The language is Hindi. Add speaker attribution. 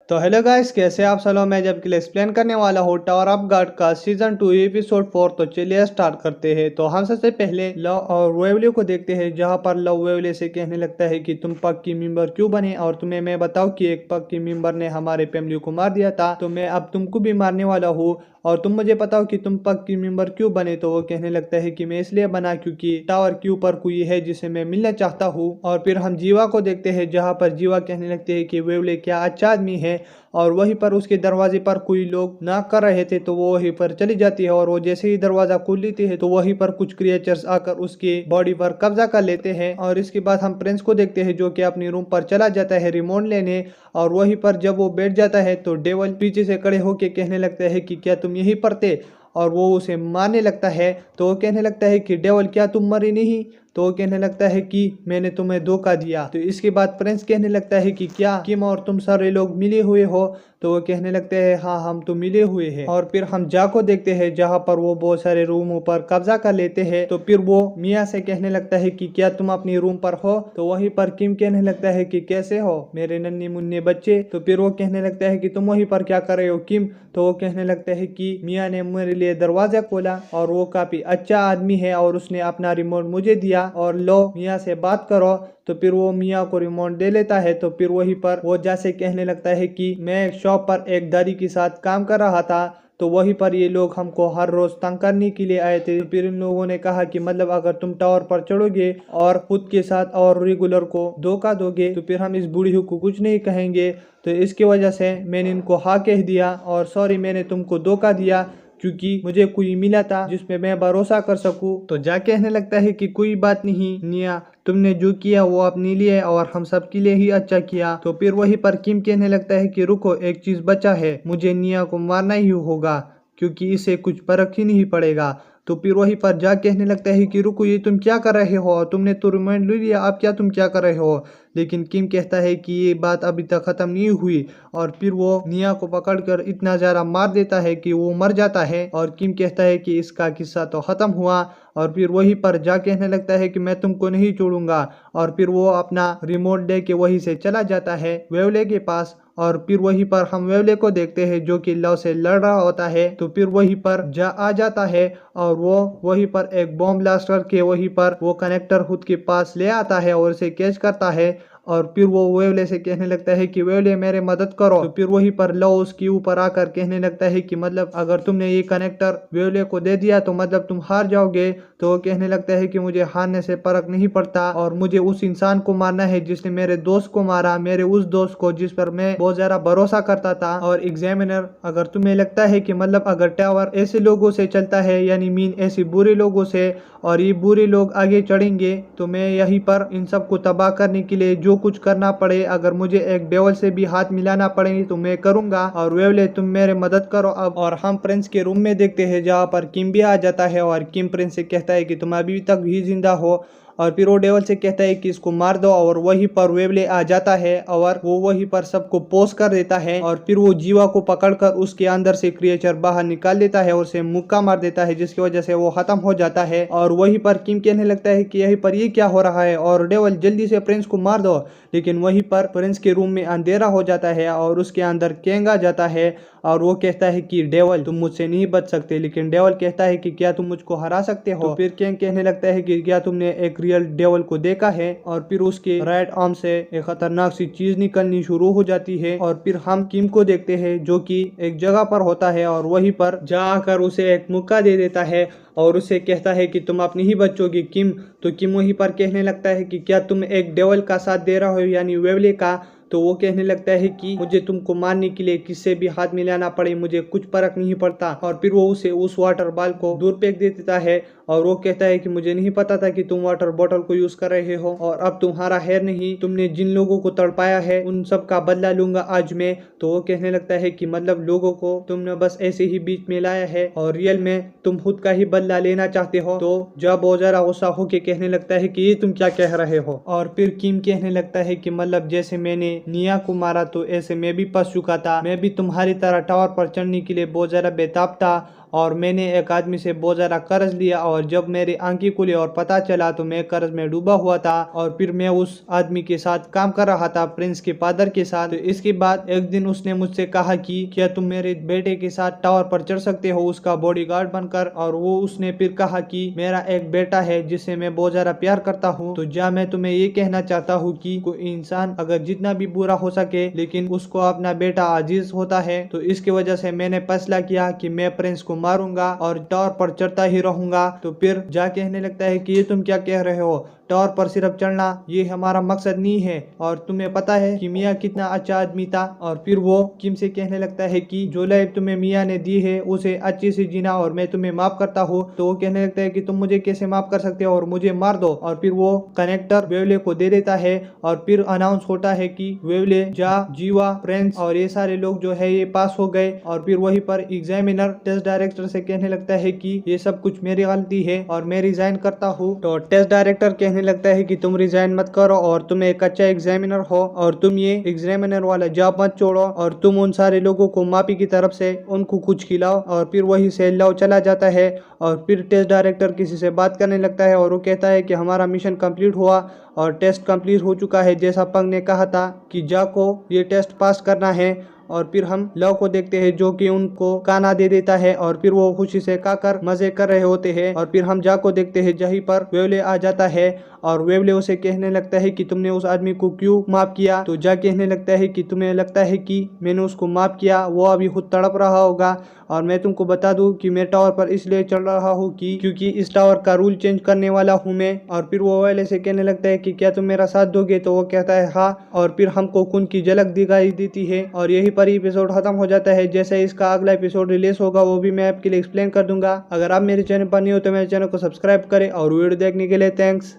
Speaker 1: तो हेलो गाइस, कैसे आप सलो। मैं जब के लिए एक्सप्लेन करने वाला हूँ टावर ऑफ गॉड का सीजन 2 एपिसोड 4। तो चलिए स्टार्ट करते हैं। तो हम सबसे पहले लव और वेवली को देखते हैं, जहाँ पर लव वेवली से कहने लगता है कि तुम पग की मेंबर क्यों बने, और तुम्हें मैं बताऊं कि एक पग की मेंबर ने हमारे फैमिली को मार दिया था, तो मैं अब तुमको भी मारने वाला हूँ और तुम मुझे बताओ कि तुम पग की मेंबर क्यों बने। तो वो कहने लगता है कि मैं इसलिए बना क्योंकि टावर के ऊपर कोई है जिसे मैं मिलना चाहता हूँ। और फिर हम जीवा को देखते हैं, जहाँ पर जीवा कहने लगते हैं कि वेवले क्या अच्छा आदमी है, और वहीं पर उसके दरवाजे पर कोई लोग नाक कर रहे थे, तो वो वहीं पर चली जाती है और वो जैसे ही दरवाजा खोल लेती है तो वहीं पर कुछ क्रिएचर्स आकर उसकी बॉडी पर कब्जा कर लेते हैं। और इसके बाद हम प्रिंस को देखते हैं, जो कि अपनी रूम पर चला जाता है रिमोट लेने, और वहीं पर जब वो बैठ जाता है तो डेवल पीछे से खड़े होके कहने लगता है कि क्या तुम यहीं पर थे, और वो उसे मारने लगता है। तो वो कहने लगता है कि डेवल क्या तुम मरे नहीं। तो वो कहने लगता है कि मैंने तुम्हें धोखा दिया। तो इसके बाद प्रिंस कहने लगता है कि क्या किम और तुम सारे लोग मिले हुए हो। तो वो कहने लगते हैं हाँ हम तो मिले हुए हैं। और फिर हम जा को देखते हैं, जहाँ पर वो बहुत सारे रूमों पर कब्जा कर लेते हैं। तो फिर वो मिया से कहने लगता है कि क्या तुम अपनी रूम पर हो। तो वहीं पर किम कहने लगता है कि कैसे हो मेरे नन्हे मुन्ने बच्चे। तो फिर वो कहने लगता है कि तुम वहीं पर क्या कर रहे हो किम। तो वो कहने लगता है कि मिया ने मेरे लिए दरवाजा खोला और वो काफी अच्छा आदमी है और उसने अपना रिमोट मुझे दिया, और लो मिया से बात करो। तो फिर वो मिया को रिमोट दे लेता है। तो फिर वहीं पर वो जैसे कहने लगता है कि मैं शॉप पर एक दादी के साथ काम कर रहा था, तो वहीं पर ये लोग हमको हर रोज तंग करने के लिए आए थे। तो फिर इन लोगों ने कहा कि मतलब अगर तुम टावर पर चढ़ोगे और खुद के साथ और रेगुलर को धोखा दोगे तो फिर हम इस बूढ़ी को कुछ नहीं कहेंगे। तो इसकी वजह से मैंने इनको हाँ कह दिया, और सॉरी मैंने तुमको धोखा दिया क्योंकि मुझे कोई मिला था जिसपे मैं भरोसा कर सकूं। तो जा कहने लगता है कि कोई बात नहीं निया, तुमने जो किया वो अपने लिए और हम सब के लिए ही अच्छा किया। तो फिर वहीं पर किम कहने लगता है कि रुको, एक चीज बचा है, मुझे निया को मारना ही होगा क्योंकि इसे कुछ फर्क ही नहीं पड़ेगा। तो फिर वहीं पर जा कहने लगता है कि रुको, ये तुम क्या कर रहे हो, तुमने तो रिमांड ले लिया, अब क्या तुम क्या कर रहे हो। लेकिन किम कहता है कि ये बात अभी तक खत्म नहीं हुई, और फिर वो निया को पकड़कर इतना ज्यादा मार देता है कि वो मर जाता है। और किम कहता है कि इसका किस्सा तो खत्म हुआ। और फिर वहीं पर जा कहने लगता है कि मैं तुमको नहीं छोड़ूंगा, और फिर वो अपना रिमोट दे के वहीं से चला जाता है वेवले के पास। और फिर वहीं पर हम वेवले को देखते हैं, जो कि लव से लड़ रहा होता है। तो फिर वहीं पर जा आ जाता है और वो वहीं पर एक बॉम्ब ब्लास्ट करके वहीं पर वो कनेक्टर खुद के पास ले आता है और उसे कैच करता है। और फिर वो वेवले से कहने लगता है कि वेवले मेरे मदद करो। तो फिर वहीं पर लव उसके ऊपर आकर कहने लगता है कि मतलब अगर तुमने ये कनेक्टर वेवले को दे दिया तो मतलब तुम हार जाओगे। तो वो कहने लगता है कि मुझे हारने से फर्क नहीं पड़ता, और मुझे उस इंसान को मारना है जिसने मेरे दोस्त को मारा, मेरे उस दोस्त को जिस पर मैं बहुत ज्यादा भरोसा करता था। और एग्जामिनर, अगर तुम्हें लगता है कि मतलब अगर टावर ऐसे लोगों से चलता है, यानी मीन ऐसे बुरे लोगों से, और ये बुरे लोग आगे चढ़ेंगे, तो मैं यहीं पर इन सबको तबाह करने के लिए जो कुछ करना पड़े, अगर मुझे एक डेवल से भी हाथ मिलाना पड़े तो मैं करूंगा। और वेवले तुम मेरे मदद करो अब। और हम प्रिंस के रूम में देखते हैं, जहाँ पर किम भी आ जाता है, और किम प्रिंस से कहता है कि तुम अभी तक भी जिंदा हो। और फिर वो डेवल से कहता है कि इसको मार दो, और वहीं पर वेवले आ जाता है और वो वहीं पर सबको पोस कर देता है। और फिर वो जीवा को पकड़कर उसके अंदर से क्रिएचर बाहर निकाल देता है और उसे मुक्का मार देता है, जिसकी वजह से वो खत्म हो जाता है। और वहीं पर किम कहने लगता है कि यहीं पर ये क्या हो रहा है, और डेवल जल्दी से प्रिंस को मार दो। लेकिन वहीं पर प्रिंस के रूम में अंधेरा हो जाता है और उसके अंदर कैंग आ जाता है, और वो कहता है कि डेवल तुम मुझसे नहीं बच सकते। लेकिन डेवल कहता है कि क्या तुम मुझको हरा सकते हो। तो फिर कैंग कहने लगता है कि क्या तुमने एक रियल डेवल को देखा है। और फिर उसके राइट आर्म से एक खतरनाक सी चीज निकलनी शुरू हो जाती है। और फिर हम किम को देखते हैं, जो कि एक जगह पर होता है, और वहीं पर जाकर उसे एक मुक्का दे देता है और उसे कहता है कि तुम अपनी ही बच्चोगी किम। तो किम वहीं पर कहने लगता है कि क्या तुम एक डेवल का साथ दे रहे हो, यानी वेवले का। तो वो कहने लगता है कि मुझे तुमको मारने के लिए किससे भी हाथ मिलाना पड़े मुझे कुछ फर्क नहीं पड़ता। और फिर वो उसे उस वाटर बॉल को दूर फेंक देता है, और वो कहता है कि मुझे नहीं पता था कि तुम वाटर बॉटल को यूज कर रहे हो, और अब तुम्हारा है नहीं, तुमने जिन लोगों को तड़पाया है उन सब का बदला लूंगा आज मैं। तो वो कहने लगता है कि मतलब लोगों को तुमने बस ऐसे ही बीच में लाया है और रियल में तुम खुद का ही बदला लेना चाहते हो। तो जब वो जरा गुस्सा होके कहने लगता है कि ये तुम क्या कह रहे हो। और फिर किम कहने लगता है कि मतलब जैसे मैंने निया को मारा तो ऐसे मैं भी फंस चुका था, मैं भी तुम्हारी तरह टावर पर चढ़ने के लिए बहुत ज्यादा बेताब था, और मैंने एक आदमी से बहुत ज़्यादा कर्ज लिया और जब मेरी आंखें खुली और पता चला तो मैं कर्ज में डूबा हुआ था और फिर मैं उस आदमी के साथ काम कर रहा था, प्रिंस के फादर के साथ। तो इसके बाद एक दिन उसने मुझसे कहा कि क्या तुम मेरे बेटे के साथ टावर पर चढ़ सकते हो उसका बॉडीगार्ड बनकर। और वो उसने फिर कहा कि मेरा एक बेटा है जिससे मैं बहुत ज्यादा प्यार करता हूँ। तो जा मैं तुम्हें ये कहना चाहता हूँ कि कोई इंसान अगर जितना भी बुरा हो सके लेकिन उसको अपना बेटा अजीज होता है। तो इसकी वजह से मैंने फैसला किया कि मैं प्रिंस को मारूंगा और टावर पर चढ़ता ही रहूंगा। तो फिर जा कहने लगता है कि ये तुम क्या कह रहे हो, टावर पर सिर्फ चढ़ना ये हमारा मकसद नहीं है और तुम्हें पता है कि मियाँ कितना अच्छा आदमी था। और फिर वो किम से कहने लगता है कि जो लाइफ तुम्हें मियाँ ने दी है उसे अच्छे से जीना और मैं तुम्हें माफ करता हूँ। तो वो कहने लगता है कि तुम मुझे कैसे माफ कर सकते हो और मुझे मार दो। और फिर वो कनेक्टर वेवले को दे देता है और फिर अनाउंस होता है कि वेवले, जा, जीवा, फ्रेंड्स और ये सारे लोग जो है ये पास हो गए। और फिर वहीं पर एग्जामिनर टेस्ट डायरेक्टर से कहने लगता है कि ये सब कुछ मेरी गलती है और मैं रिजाइन करता हूँ। तो टेस्ट डायरेक्टर कहने लगता है कि तुम रिजाइन मत करो और तुम एक अच्छा एग्जामिनर हो और तुम ये एग्जामिनर वाला जॉब मत छोड़ो और तुम उन सारे लोगों को माफी की तरफ से उनको कुछ खिलाओ। और फिर वही से लव चला जाता है और फिर टेस्ट डायरेक्टर किसी से बात करने लगता है और वो कहता है कि हमारा मिशन कंप्लीट हुआ और टेस्ट कंप्लीट हो चुका है जैसा पंग ने कहा था कि जा को ये टेस्ट पास करना है। और फिर हम लव को देखते हैं जो कि उनको खाना दे देता है और फिर वो खुशी से खाकर मजे कर रहे होते हैं। और फिर हम जा को देखते हैं जहीं पर वेवले आ जाता है और वेवले उसे कहने लगता है कि तुमने उस आदमी को क्यों माफ किया। तो जा कहने लगता है कि तुम्हें लगता है कि मैंने उसको माफ किया, वो अभी खुद तड़प रहा होगा और मैं तुमको बता दूं कि मैं टावर पर इसलिए चढ़ रहा हूँ कि क्योंकि इस टावर का रूल चेंज करने वाला हूँ मैं। और फिर वो वेवले से कहने लगता है कि क्या तुम मेरा साथ दोगे। तो वो कहता है हाँ। और फिर हमको खून की झलक दिखाई देती है और यही पर एपिसोड खत्म हो जाता है। जैसे इसका अगला एपिसोड रिलीज होगा वो भी मैं आपके लिए एक्सप्लेन कर दूंगा। अगर आप मेरे चैनल पर नहीं हो तो मेरे चैनल को सब्सक्राइब करें और वीडियो देखने के लिए थैंक्स।